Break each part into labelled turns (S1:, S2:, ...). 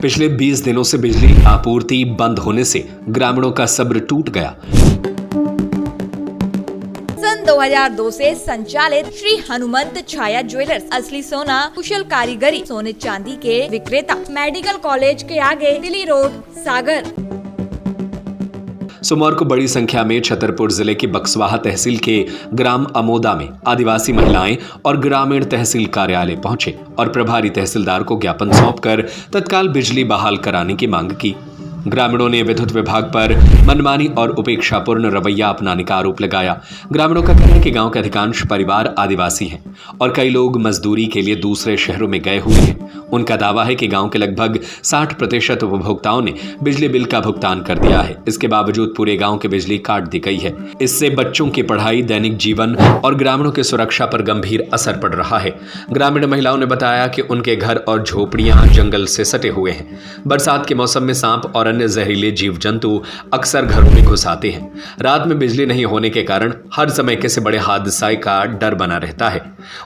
S1: पिछले 20 दिनों से बिजली आपूर्ति बंद होने से ग्रामीणों का सब्र टूट गया।
S2: सन 2002 से संचालित श्री हनुमंत छाया ज्वेलर्स असली सोना कुशल कारीगरी सोने चांदी के विक्रेता मेडिकल कॉलेज के आगे दिल्ली रोड सागर।
S1: सोमवार को बड़ी संख्या में छतरपुर जिले की बक्सवाहा तहसील के ग्राम अमोदा में आदिवासी महिलाएं और ग्रामीण तहसील कार्यालय पहुंचे और प्रभारी तहसीलदार को ज्ञापन सौंपकर तत्काल बिजली बहाल कराने की मांग की। ग्रामीणों ने विद्युत विभाग पर मनमानी और उपेक्षापूर्ण रवैया अपनाने का आरोप लगाया। ग्रामीणों का कहना है कि गांव के अधिकांश परिवार आदिवासी हैं और कई लोग मजदूरी के लिए दूसरे शहरों में गए हुए हैं। उनका दावा है कि गांव के लगभग 60% उपभोक्ताओं ने बिजली बिल का भुगतान कर दिया है। इसके बावजूद पूरे गांव की बिजली काट दी गई है। इससे बच्चों की पढ़ाई, दैनिक जीवन और ग्रामीणों की सुरक्षा पर गंभीर असर पड़ रहा है। ग्रामीण महिलाओं ने बताया कि उनके घर और झोपड़ियां जंगल से सटे हुए हैं। बरसात के मौसम में सांप और अन्य जहरीले जीव जंतु अक्सर घरों में घुस आते हैं। रात में बिजली नहीं होने के कारण हर समय किसी बड़े हादसे का डर बना रहता है।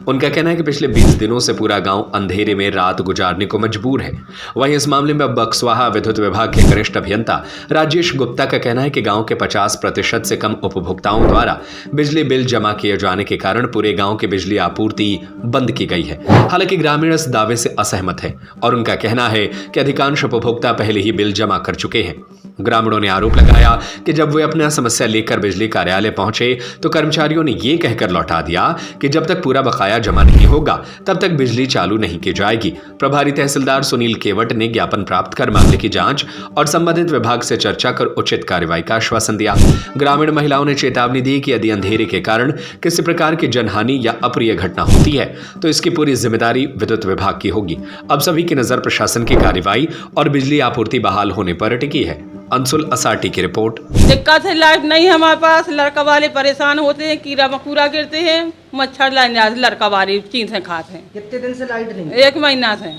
S1: उनका कहना है कि पिछले 20 दिनों से पूरा गांव अंधेरे में रात गुजारने को मजबूर है। वहीं इस मामले में बक्सवाहा विद्युत विभाग के वरिष्ठ अभियंता राजेश गुप्ता का कहना है कि गांव के 50% से कम उपभोक्ताओं द्वारा बिजली बिल जमा किए जाने के कारण पूरे गांव की बिजली आपूर्ति बंद की गई है। हालांकि ग्रामीण इस दावे से असहमत है और उनका कहना है कि अधिकांश उपभोक्ता पहले ही बिल जमा कर चुके हैं। ग्रामीणों ने आरोप लगाया कि जब वे अपना समस्या लेकर बिजली कार्यालय पहुंचे तो कर्मचारियों ने यह कहकर लौटा दिया कि जब तक पूरा बकाया जमा नहीं होगा तब तक बिजली चालू नहीं की जाएगी। प्रभारी तहसीलदार सुनील केवट ने ज्ञापन प्राप्त कर मामले की जांच और संबंधित विभाग से चर्चा कर उचित कार्रवाई का आश्वासन दिया। ग्रामीण महिलाओं ने चेतावनी दी कि यदि अंधेरे के कारण किसी प्रकार की जनहानि या अप्रिय घटना होती है तो इसकी पूरी जिम्मेदारी विद्युत विभाग की होगी। अब सभी की नजर प्रशासन की कार्रवाई और बिजली आपूर्ति बहाल होने पर टिकी है। अंशुल असाटी की रिपोर्ट।
S3: दिक्कत है, लाइट नहीं है हमारे पास। लड़का वाले परेशान होते हैं, कीड़ा मकोड़ा गिरते हैं, मच्छर लाइन लड़का वाले चीन से खाते हैं।
S4: कितने दिन से लाइट नहीं?
S3: 1 महीना से।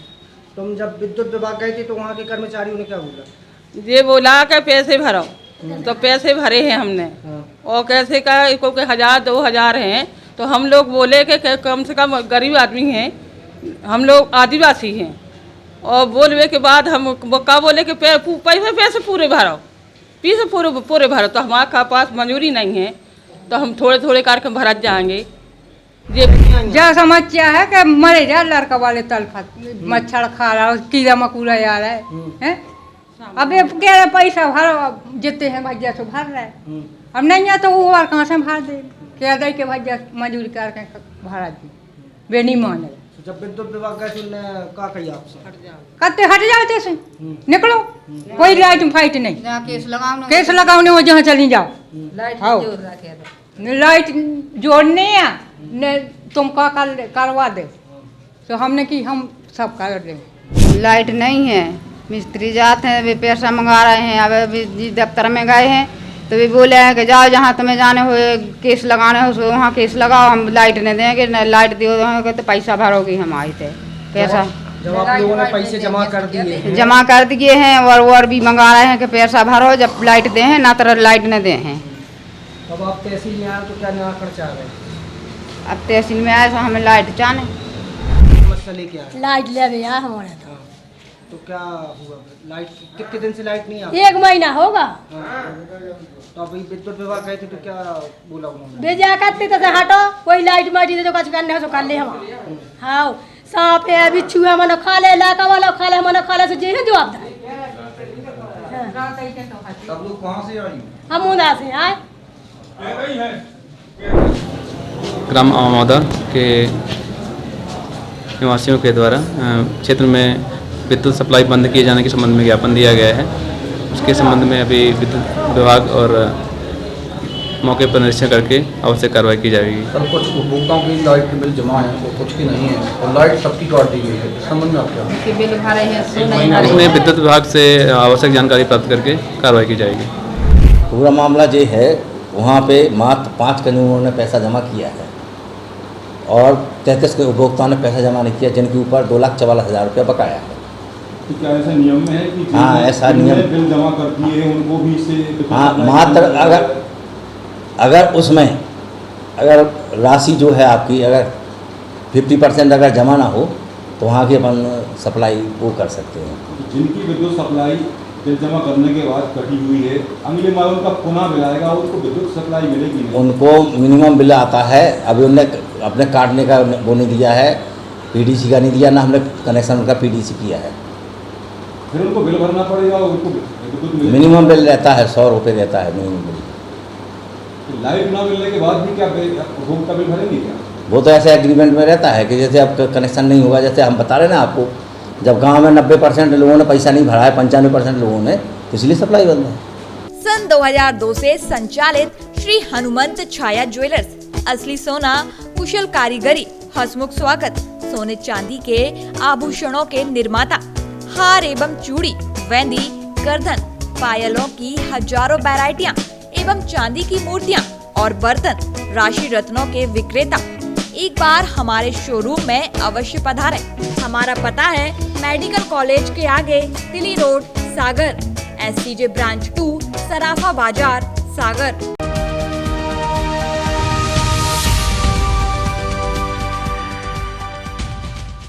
S4: तुम जब विद्युत विभाग गए थे तो वहाँ के कर्मचारियों ने क्या बोला?
S3: ये बोला कि पैसे भरो, तो पैसे भरे हैं हमने। और कैसे का क्योंकि 1000-2000 हैं, तो हम लोग बोले कि कम से कम गरीब आदमी हैं, हम लोग आदिवासी हैं। और बोलने के बाद हम क्या बोले कि पैसे पूरे भरो, पैसे पूरे भरो। तो हमारे पास मंजूरी नहीं है, तो हम थोड़े थोड़े करके भरत जाएंगे।
S5: जो समस्या है कि मरे जा लड़का वाले तल खा, मच्छर खा रहा है, कीड़ा मकोड़ा आ रहा है। अब ये कह रहे पैसा भरो, जितने हैं भैया तो भर रहे हैं। अब नहीं है तो वो और कहाँ से भर दे, कह दे के भैया मजदूरी करके भरा दी, वे नहीं माने।
S4: जब विद्युत विभाग गए थे क्या कही आपसे?
S5: कहते हट जाओ तेसे, निकलो, कोई लाइट फाइट नहीं, केस लगाओ वो जहाँ चली जाओ। लाइट जोड़ने ने तुम का करवा दे, तो हमने की हम सब कर दे।
S6: लाइट नहीं है, मिस्त्री जाते हैं, वे पैसा मंगा रहे हैं। अब अभी दफ्तर में गए हैं तो भी बोले हैं कि जाओ जहाँ तुम्हें जाने हो, केस लगाने हो सो वहाँ केस लगाओ, हम लाइट नहीं देंगे, न लाइट दियो तो पैसा भरोगी हमारी से पैसा।
S4: जब आप लोगों ने पैसे जमा कर
S6: दिए हैं और भी मंगा रहे हैं कि पैसा भरो, जब लाइट दे हैं ना तो लाइट न दे हैं।
S4: अब आप तहसील में आए तो क्या निराकरण चाह रहे हैं?
S6: अब तहसील में आए तो हमें लाइट चाहे,
S4: समस्या लेके आए,
S7: लाइट ले भैया हमारे
S4: तो क्या हुआ? लाइट कितने दिन से लाइट नहीं आ?
S7: 1 महीना होगा।
S4: तो अभी विद्युत विभाग गए थे तो क्या बोला उन्होंने?
S7: भेजा करते तो हटो, कोई लाइट माटी दे तो कुछ करने हो तो कर ले हम। हाँ, सांप है, बिच्छू है, मनो खा ले, लाका वाला खा ले, मनो खा ले, जे है जवाबदार।
S4: सब लोग कहाँ से आई?
S7: हम मुंदा से आए।
S8: ग्राम अमोदा के निवासियों के द्वारा क्षेत्र में विद्युत सप्लाई बंद किए जाने के संबंध में ज्ञापन दिया गया है। उसके संबंध में अभी विद्युत विभाग और मौके पर निरीक्षण करके आवश्यक कार्रवाई की जाएगी।
S9: सर, कुछ उपभोक्ताओं की लाइट के बिल जमा है तो कुछ की नहीं है और लाइट सबकी काट दी गई है, इस संबंध में आप क्या?
S6: बिल भरे हैं,
S8: इसमें विद्युत विभाग से आवश्यक जानकारी प्राप्त करके कार्रवाई की जाएगी।
S10: पूरा मामला ये है, वहाँ पे मात्र 5 कानूनों ने पैसा जमा किया है और 33 के उपभोक्ताओं ने पैसा जमा नहीं किया, जिनके ऊपर 2,44,000 रुपया बकाया है।
S9: तो क्या ऐसा नियम में है कि
S10: हाँ, ऐसा नियम
S9: बिल जमा कर दिए हैं उनको भी इससे?
S10: हाँ, मात्र अगर उसमें अगर राशि जो है आपकी अगर 50% अगर जमा ना हो तो वहाँ की अपन सप्लाई वो कर सकते हैं।
S11: जिनकी विद्युत सप्लाई बिल जमा करने के बाद कटी हुई है, अगले माह उनका पुनः बिल आएगा, उनको विद्युत सप्लाई मिलेगी नहीं?
S10: उनको मिनिमम बिल आता है, अभी उनने अपने काटने का वो नहीं दिया है, पीडीसी का नहीं दिया, ना हमने कनेक्शन उनका पीडीसी किया है।
S11: फिर उनको बिल भरना पड़ेगा, उनको विद्युत मिलेगी?
S10: मिनिमम बिल रहता है 100 रुपये रहता है मिनिमम बिल।
S11: तो लाइट ना मिलने के बाद भी क्या उपभोक्ता बिल भरेंगे क्या?
S10: वो तो ऐसे एग्रीमेंट में रहता है कि जैसे अब कनेक्शन नहीं होगा, जैसे हम बता रहे हैं ना आपको, जब गांव में 90% लोगों ने पैसा नहीं भरा है, 95% लोगों ने, तो इसलिए सप्लाई बंद है।
S2: सन 2002 से संचालित श्री हनुमंत छाया ज्वेलर्स असली सोना, कुशल कारीगरी, हंसमुख स्वागत, सोने चांदी के आभूषणों के निर्माता, हार एवं चूड़ी, वेंदी, गर्दन, पायलों की हजारों वैरायटियां एवं चांदी की मूर्तियां और बर्तन, राशि रत्नों के विक्रेता एक बार हमारे शोरूम में अवश्य पधारें। हमारा पता है मेडिकल कॉलेज के आगे, दिल्ली रोड, सागर, SCJ ब्रांच 2, सराफा बाजार, सागर।